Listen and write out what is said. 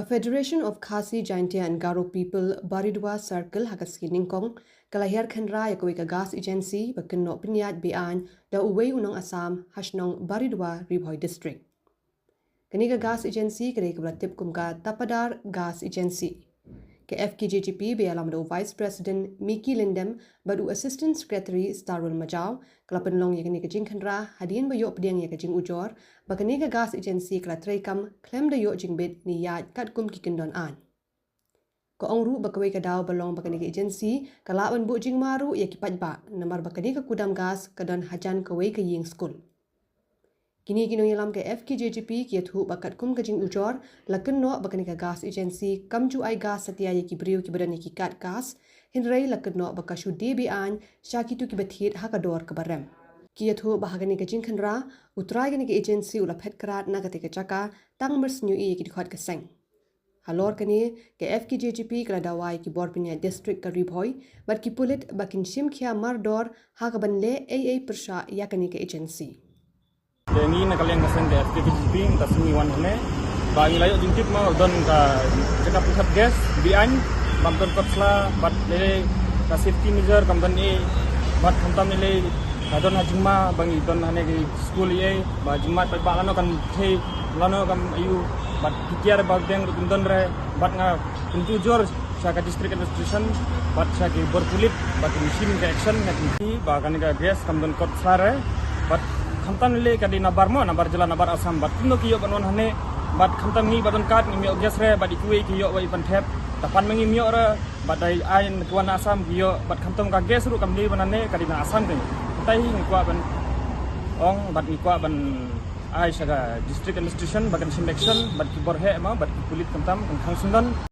Federation of Khasi, Jaintia and Garo people Baridwa Circle hakaski ningkong kalahir Khynra yakoi ka gas agency ba kynnoh pyniaid beain da uwei unong Assam hasnong Baridwa Ribhoi district. Kani ka gas agency kare kablatip kumka tapadar gas agency. Ke FKJGP be alam do Vice President Miki Lindem badu Assistant Secretary Starul Majau kalapan long yakani ka jing Khynra hadin ba yo pediang ya ka jing ujor ba kani ka gas agency kala traikam claim da yo jing bit ni yat kat kum ki kendon an. Ko ongru ba kawai ka daw balong ba kani ka agency kala on bu jing maru ya ki pajba namar ba kani ka kudam gas kadon hajan kawai ka ying school. Kini kinong yalam ke FKJGP ki thu bakat kum kajing ujor la kynnoh bakani ka gas agency kamju ai gas satia ye ki briu ki badani ki kat gas hinrei la kynnoh bakashu debi an shaki tu ki bathit hakador ka barem ki thu bahagani ka jing Khynra utrai gani ka agency ula phet karat na ka chaka tang mers nyu ye ki khot ka seng halor kani ke FKJGP kala dawai ki borpinya district ka Ribhoi bat ki pulit bakin shim khia mardor hakaban le AA persha yakani ka agency Ini nak kalian kesan ke FKJGP tak sini wan hane bagi layak jingkip mau don ka jika pusat gas beain bamton kotsla bat le ka safety measure kamdan e bat khamtam le kadon hajma bangi don hane ke school ye ba jingmat pa lano kan the lano kam ayu bat kiar ba deng don re bat nga pintu jor sa ka district administration bat sa ke berkulit bat machine ke action ngati ba kan ka gas kamdan kotsla re bat khamtam le kadi nabar jala nabar Assam bat kino kiyo banon hane bat khamtam ni badon kat ni miok gas re bat ikui kiyo bai panthep tapan mengi miok re bat dai ain kuan Assam kiyo bat khamtam ka gas ru kamli banane kadi na Assam ke tai ni kwa ban ong bat ni kwa ban ai saga district administration bagan selection bat kibor he ma bat kulit khamtam khang sundan